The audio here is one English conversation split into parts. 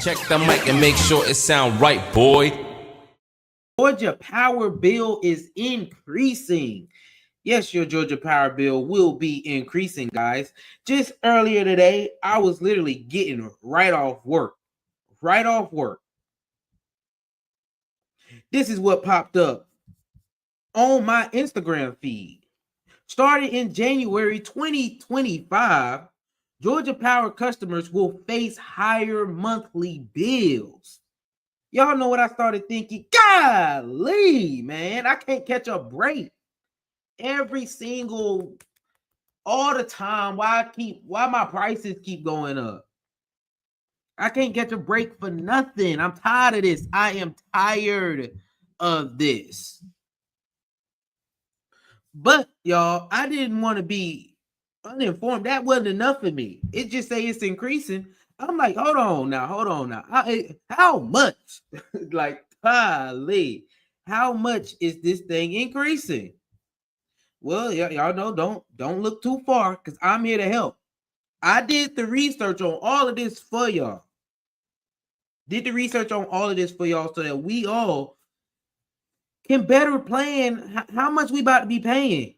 Check the mic and make sure it sound right, boy. Georgia power bill is increasing. Yes, your Georgia power bill will be increasing, guys. Just earlier today, I was literally getting right off work. Right off work. This is what popped up on my Instagram feed. Starting in January 2025, Georgia Power customers will face higher monthly bills. Y'all know what I started thinking? Golly, man, I can't catch a break. Every single, all the time. Why my prices keep going up? I can't catch a break for nothing. I'm tired of this. I am tired of this. But y'all, I didn't want to be uninformed. That wasn't enough for me. It just say it's increasing. I'm like, hold on now. How much? Like, golly, how much is this thing increasing? Well, y'all know, don't look too far because I'm here to help. I did the research on all of this for y'all. So that we all can better plan how much we about to be paying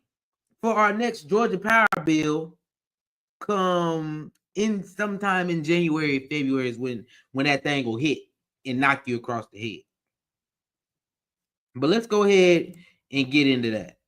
for our next Georgia power bill come in sometime in January, February is when that thing will hit and knock you across the head. But let's go ahead and get into that.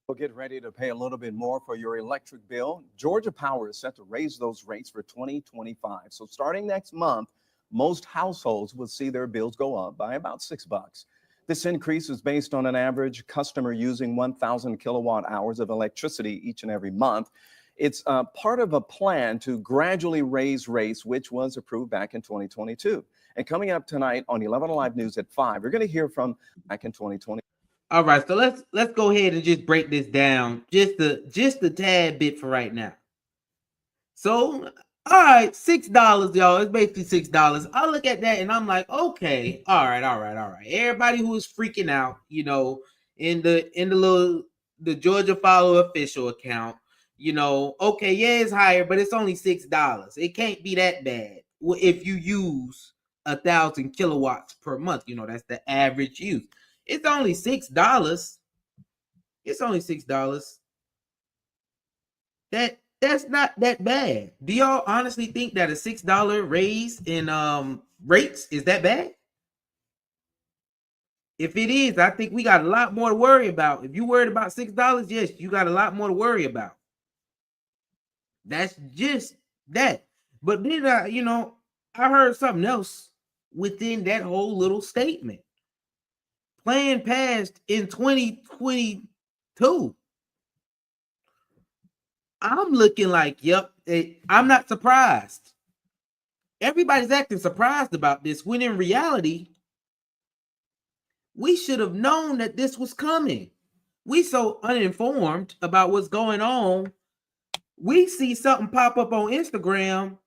We'll get ready to pay a little bit more for your electric bill. Georgia Power is set to raise those rates for 2025. So starting next month, most households will see their bills go up by about $6. This increase is based on an average customer using 1,000 kilowatt hours of electricity each and every month. It's part of a plan to gradually raise rates, which was approved back in 2022. And coming up tonight on 11 Alive News at 5, we're going to hear from back in 2020. All right, so let's go ahead and just break this down just a tad bit for right now. So, all right, $6, y'all. It's basically $6. I look at that and I'm like, okay, all right. Everybody who is freaking out, you know, in the Georgia Follow official account, you know, okay, yeah, it's higher, but it's only $6. It can't be that bad if you use 1,000 kilowatts per month. You know, that's the average use. It's only $6. It's only $6. That's not that bad. Do y'all honestly think that a $6 raise in rates is that bad? If it is, I think we got a lot more to worry about. If you worried about $6, yes, you got a lot more to worry about. That's just that. But then I heard something else within that whole little statement. Plan passed in 2022. I'm looking like, yep, I'm not surprised. Everybody's acting surprised about this when in reality, we should have known that this was coming. We so uninformed about what's going on. We see something pop up on Instagram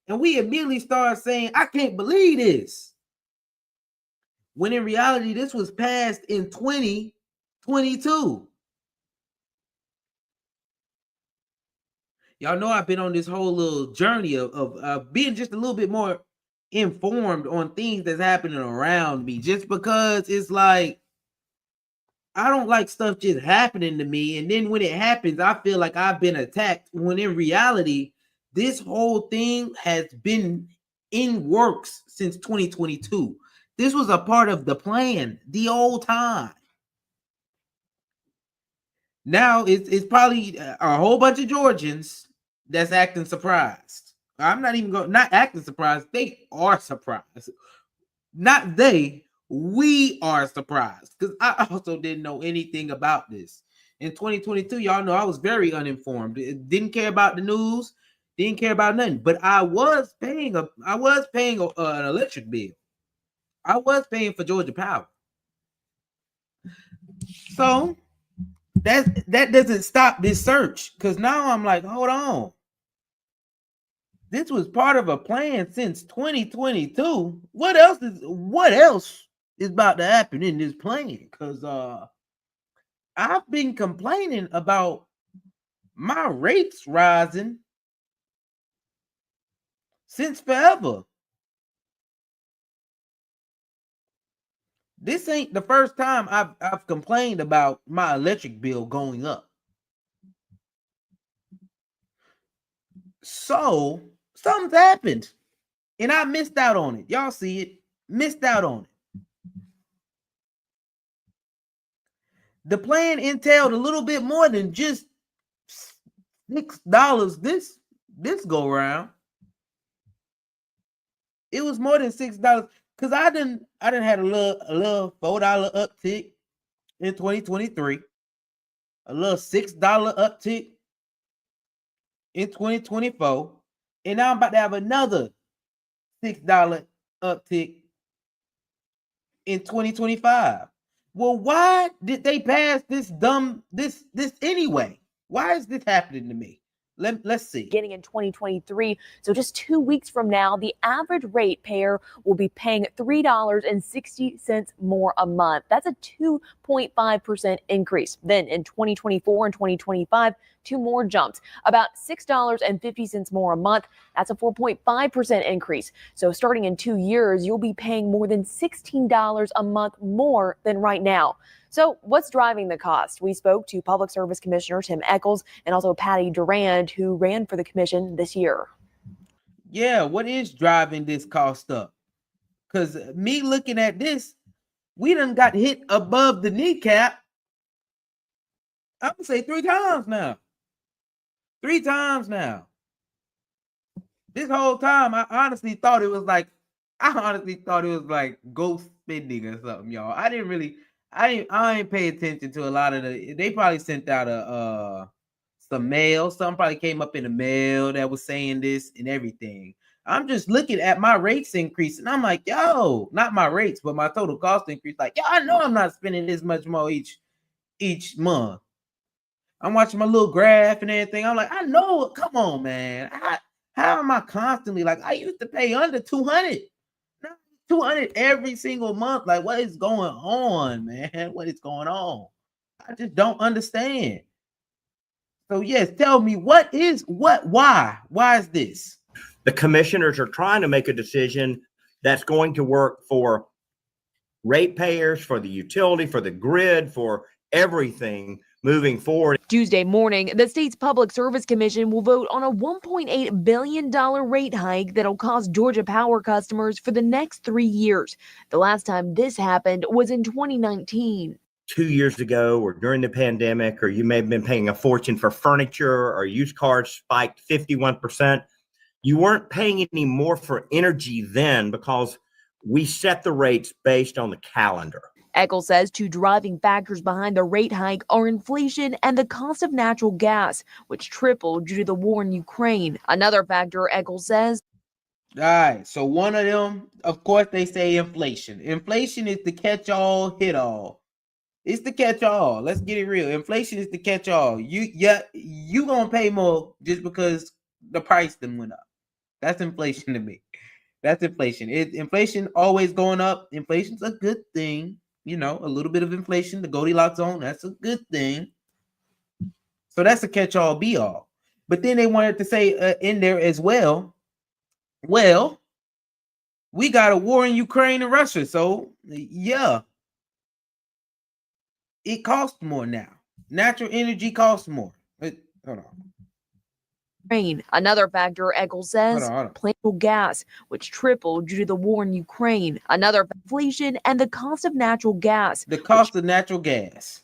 and we immediately start saying, I can't believe this. When in reality, this was passed in 2022. Y'all know I've been on this whole little journey of being just a little bit more informed on things that's happening around me, just because it's like, I don't like stuff just happening to me. And then when it happens, I feel like I've been attacked, when in reality, this whole thing has been in works since 2022. This was a part of the plan the whole time. Now it's probably a whole bunch of Georgians that's acting surprised. I'm not even going, not acting surprised. They are surprised. Not they, we are surprised. Because I also didn't know anything about this. In 2022, y'all know I was very uninformed. Didn't care about the news, didn't care about nothing. But I was paying an electric bill. I was paying for Georgia Power. So that doesn't stop this search, because now I'm like, hold on. This was part of a plan since 2022. What else is about to happen in this plan? Because I've been complaining about my rates rising since forever. This ain't the first time I've complained about my electric bill going up. So something's happened, and I missed out on it. Y'all see it? Missed out on it. The plan entailed a little bit more than just $6 this go round. It was more than $6 because I didn't had a little $4 uptick in 2023, a little $6 uptick in 2024, and now I'm about to have another $6 uptick in 2025. Well, why did they pass this anyway? Why is this happening to me? Let's see. Beginning in 2023, so just 2 weeks from now, the average ratepayer will be paying $3.60 more a month. That's a 2.5% increase. Then in 2024 and 2025, two more jumps, about $6.50 more a month. That's a 4.5% increase. So starting in 2 years, you'll be paying more than $16 a month more than right now. So what's driving the cost? We spoke to Public Service Commissioner Tim Echols and also Patty Durand, who ran for the commission this year. Yeah, what is driving this cost up? Because me looking at this, we done got hit above the kneecap. I'm going to say 3 times now. 3 times now. This whole time, I honestly thought it was like ghost spending or something, y'all. I ain't pay attention to a lot of they probably sent out some mail. Something probably came up in the mail that was saying this and everything. I'm just looking at my rates increase and I'm like, yo, not my rates, but my total cost increase. Like, yo, I know I'm not spending this much more each month. I'm watching my little graph and everything. I'm like, I know, come on, man. How am I constantly like, I used to pay under 200. 200 every single month. Like, what is going on, man? What is going on? I just don't understand. So yes, tell me why is this? The commissioners are trying to make a decision that's going to work for ratepayers, for the utility, for the grid, for everything moving forward. Tuesday morning, the state's Public Service Commission will vote on a $1.8 billion rate hike that'll cost Georgia Power customers for the next 3 years. The last time this happened was in 2019. 2 years ago, or during the pandemic, or you may have been paying a fortune for furniture, or used cars spiked 51%. You weren't paying any more for energy then because we set the rates based on the calendar. Echols says two driving factors behind the rate hike are inflation and the cost of natural gas, which tripled due to the war in Ukraine. Another factor, Echols says. All right, so one of them, of course, they say inflation. Inflation is the catch-all, hit-all. It's the catch-all. Let's get it real. Inflation is the catch-all. You gonna pay more just because the price then went up. That's inflation to me. That's inflation. Inflation always going up. Inflation's a good thing. You know, a little bit of inflation, the Goldilocks zone, that's a good thing. So that's a catch-all, be-all. But then they wanted to say in there as well, we got a war in Ukraine and Russia. So, yeah, it costs more now. Natural energy costs more. Hold on. Another factor, Echols says, plant gas, which tripled due to the war in Ukraine. Another inflation and the cost of natural gas. The cost of natural gas,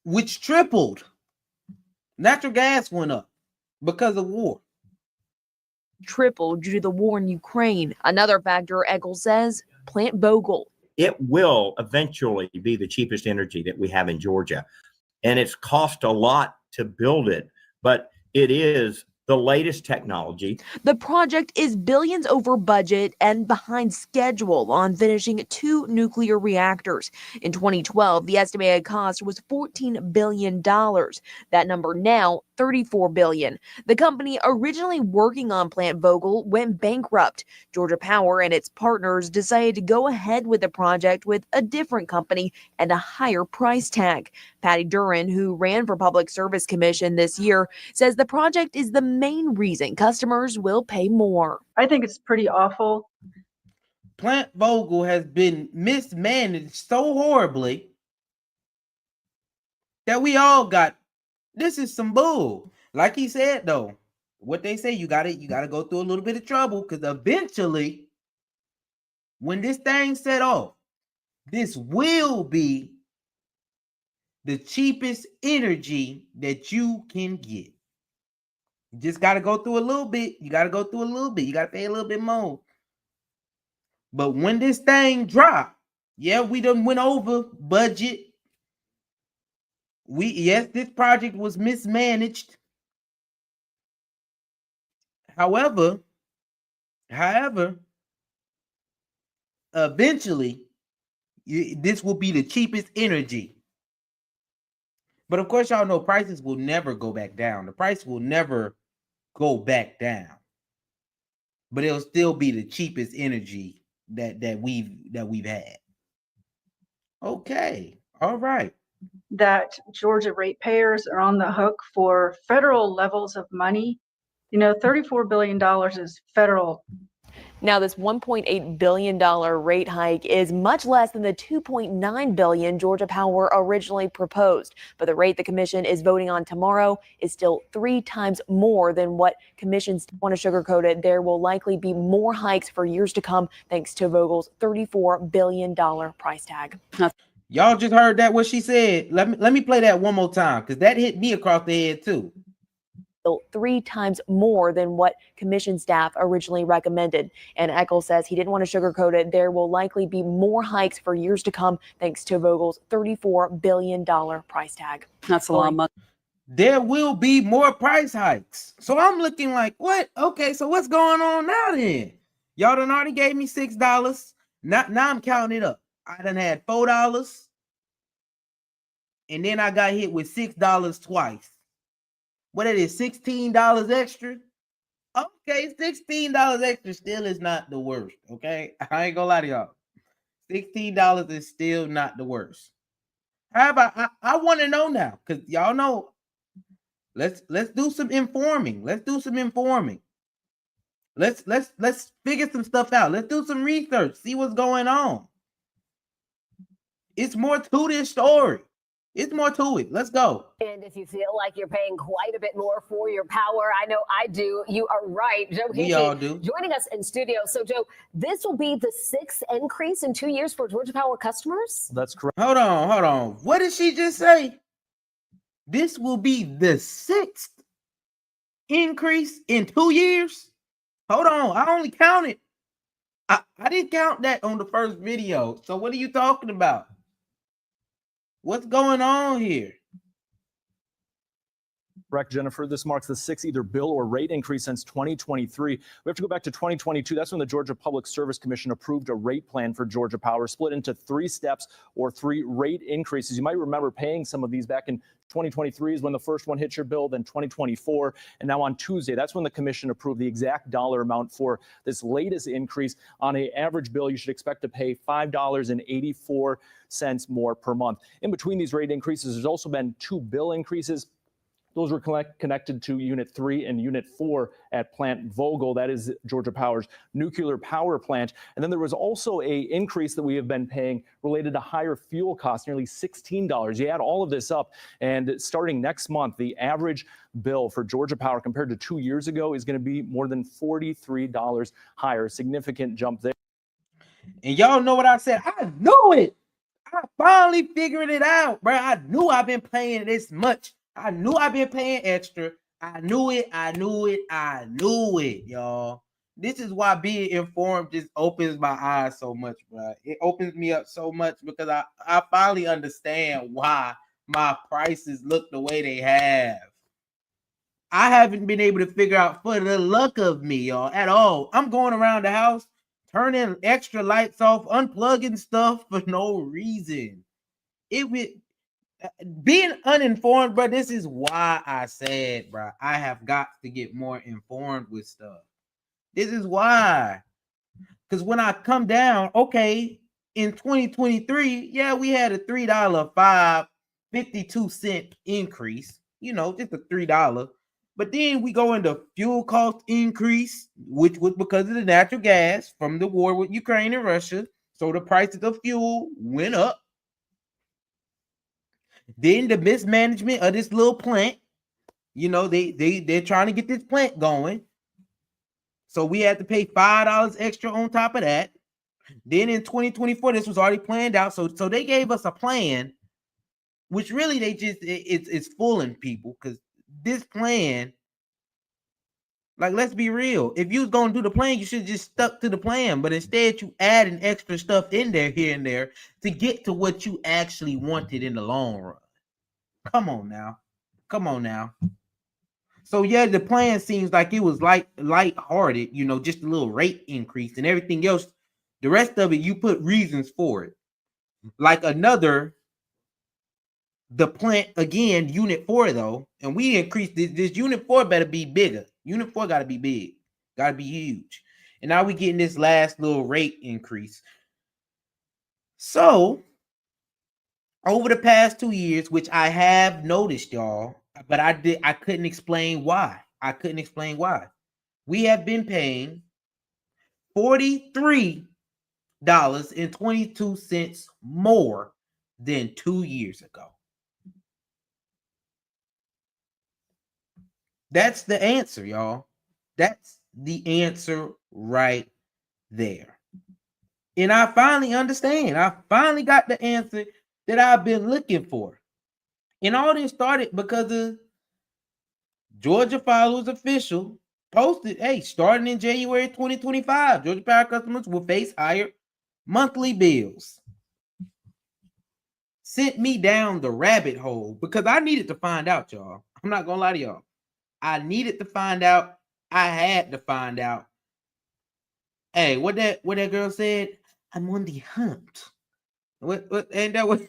which tripled. Natural gas went up because of war. Tripled due to the war in Ukraine. Another factor, Echols says, Plant Vogtle. It will eventually be the cheapest energy that we have in Georgia. And it's cost a lot to build it, but it is the latest technology. The project is billions over budget and behind schedule on finishing 2 nuclear reactors. In 2012, the estimated cost was $14 billion. That number now, $34 billion. The company originally working on Plant Vogtle went bankrupt. Georgia Power and its partners decided to go ahead with the project with a different company and a higher price tag. Patty Durand, who ran for Public Service Commission this year, says the project is the main reason customers will pay more. I think it's pretty awful Plant Vogel has been mismanaged so horribly that we all got. This is some bull. Like he said, though, what they say, you gotta go through a little bit of trouble, because eventually, when this thing set off, this will be the cheapest energy that you can get. You just got to go through a little bit. You got to go through a little bit. You got to pay a little bit more. But when this thing dropped, yeah, we done went over budget. Yes, this project was mismanaged. However, eventually, this will be the cheapest energy. But of course, y'all know prices will never go back down. The price will never go back down. But it'll still be the cheapest energy that we've had. Okay. All right. That Georgia ratepayers are on the hook for federal levels of money. You know, $34 billion is federal. Now, this $1.8 billion rate hike is much less than the $2.9 billion Georgia Power originally proposed. But the rate the commission is voting on tomorrow is still 3 times more than what commissions want to sugarcoat it. There will likely be more hikes for years to come, thanks to Vogel's $34 billion price tag. Y'all just heard that, what she said. Let me play that one more time, because that hit me across the head too. 3 times more than what commission staff originally recommended. And Eccles says he didn't want to sugarcoat it. There will likely be more hikes for years to come, thanks to Vogel's $34 billion price tag. That's a lot of money. There will be more price hikes. So I'm looking like, what? Okay, so what's going on now then? Y'all done already gave me $6. Now I'm counting it up. I done had $4, and then I got hit with $6 twice. What it is, $16 extra? Okay, $16 extra still is not the worst, okay? I ain't gonna lie to y'all. $16 is still not the worst. However, I want to know now, because y'all know, let's do some informing. Let's do some informing. Let's figure some stuff out. Let's do some research, see what's going on. It's more to this story. It's more to it. Let's go. And if you feel like you're paying quite a bit more for your power, I know I do. You are right. Joe We all do. joining us in studio. So, Joe, this will be the 6th increase in 2 years for Georgia Power customers? That's correct. Hold on. What did she just say? This will be the 6th increase in 2 years? Hold on. I only counted. I didn't count that on the first video. So what are you talking about? What's going on here? Correct, Jennifer. This marks the 6th either bill or rate increase since 2023. We have to go back to 2022. That's when the Georgia Public Service Commission approved a rate plan for Georgia Power, split into 3 steps or 3 rate increases. You might remember paying some of these back in 2023 is when the first one hit your bill, then 2024, and now on Tuesday, that's when the commission approved the exact dollar amount for this latest increase. On an average bill, you should expect to pay $5.84 more per month. In between these rate increases, there's also been 2 bill increases. Those were connected to Unit 3 and Unit 4 at Plant Vogel. That is Georgia Power's nuclear power plant. And then there was also an increase that we have been paying related to higher fuel costs, nearly $16. You add all of this up, and starting next month, the average bill for Georgia Power compared to 2 years ago is going to be more than $43 higher. A significant jump there. And y'all know what I said. I knew it. I finally figured it out, bro. I knew I've been paying this much. I knew I've been paying extra. I knew it, y'all. This is why being informed just opens my eyes so much, bro. It opens me up so much because I finally understand why my prices look the way they have. I haven't been able to figure out, for the luck of me, y'all, at all. I'm going around the house, turning extra lights off, unplugging stuff for no reason. Being uninformed, bro, this is why I said, bro, I have got to get more informed with stuff. This is why. Because when I come down, okay, in 2023, yeah, we had a $3.52 increase, you know, just a $3. But then we go into fuel cost increase, which was because of the natural gas from the war with Ukraine and Russia. So the prices of fuel went up. Then the mismanagement of this little plant, they're trying to get this plant going. So we had to pay $5 extra on top of that. Then in 2024, this was already planned out. So they gave us a plan, which really it's fooling people, because this plan, like, let's be real. If you was gonna do the plan, you should have just stuck to the plan. But instead, you adding extra stuff in there, here and there, to get to what you actually wanted in the long run. Come on now. So yeah, the plan seems like it was lighthearted, just a little rate increase, and everything else, the rest of it, you put reasons for it. Like the plant again, unit 4 though, and we increased this unit 4 better be bigger. Unit 4 gotta be big, gotta be huge. And now we getting this last little rate increase. So over the past 2 years, which I have noticed, y'all, but I couldn't explain why. We have been paying $43.22 more than 2 years ago. That's the answer, y'all. That's the answer right there. And I finally understand. I finally got the answer that I've been looking for. And all this started because of Georgia Followers Official posted, hey, starting in January 2025, Georgia Power customers will face higher monthly bills. Sent me down the rabbit hole because I needed to find out, y'all. I'm not gonna lie to y'all. I needed to find out. I had to find out. Hey, what that girl said? I'm on the hunt. What and that was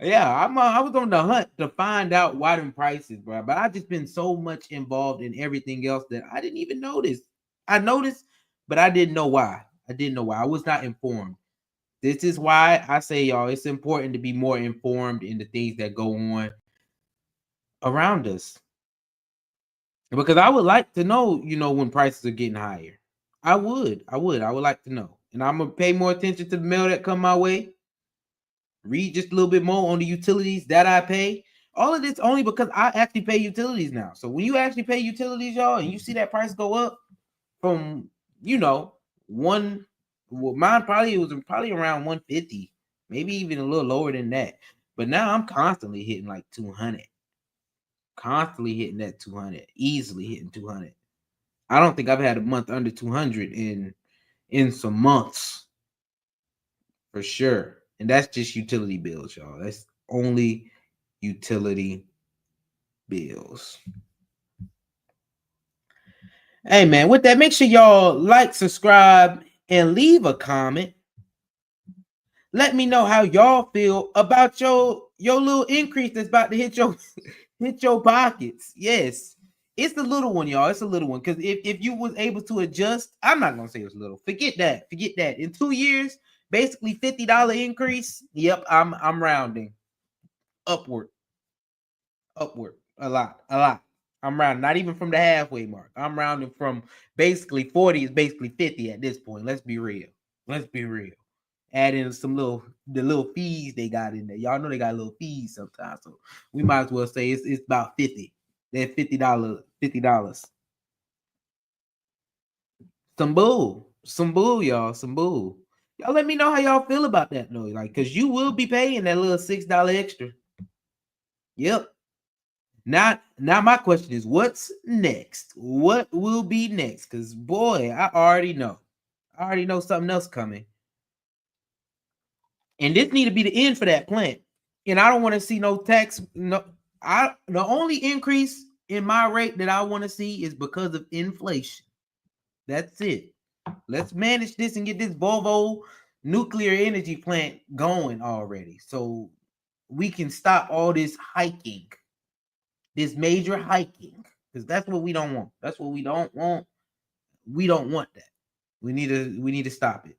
yeah, I was on the hunt to find out why them prices, bro. But I just been so much involved in everything else that I didn't even notice. I noticed, but I didn't know why. I was not informed. This is why I say, y'all, it's important to be more informed in the things that go on around us. Because I would like to know, when prices are getting higher. I would like to know. And I'm gonna pay more attention to the mail that come my way. Read just a little bit more on the utilities that I pay. All of this only because I actually pay utilities now. So when you actually pay utilities, y'all, and you see that price go up from, mine was probably around 150, maybe even a little lower than that. But now I'm constantly hitting like 200. Constantly hitting that 200, easily hitting 200. I don't think I've had a month under 200 in some months, for sure. And that's just utility bills, y'all. That's only utility bills. Hey, man, with that, make sure y'all like, subscribe, and leave a comment. Let me know how y'all feel about your little increase that's about to hit your pockets. Yes, it's the little one, y'all. It's a little one. Because if you was able to adjust, I'm not gonna say it's little. Forget that. In 2 years, basically $50 increase. Yep, I'm rounding upward. A lot. I'm rounding, not even from the halfway mark. I'm rounding from basically 40 is basically 50 at this point. Let's be real. Add in the little fees they got in there. Y'all know they got little fees sometimes. So we might as well say it's about 50. That $50. Some bull, y'all. Some bull. Y'all let me know how y'all feel about that though. Like, cause you will be paying that little $6 extra. Yep. Now my question is, what's next? What will be next? Because boy, I already know something else coming. And this need to be the end for that plant. And I don't want to see no tax. No, the only increase in my rate that I want to see is because of inflation. That's it. Let's manage this and get this Volvo nuclear energy plant going already, so we can stop all this hiking. This major hiking, because that's what we don't want. We don't want that. We need to stop it.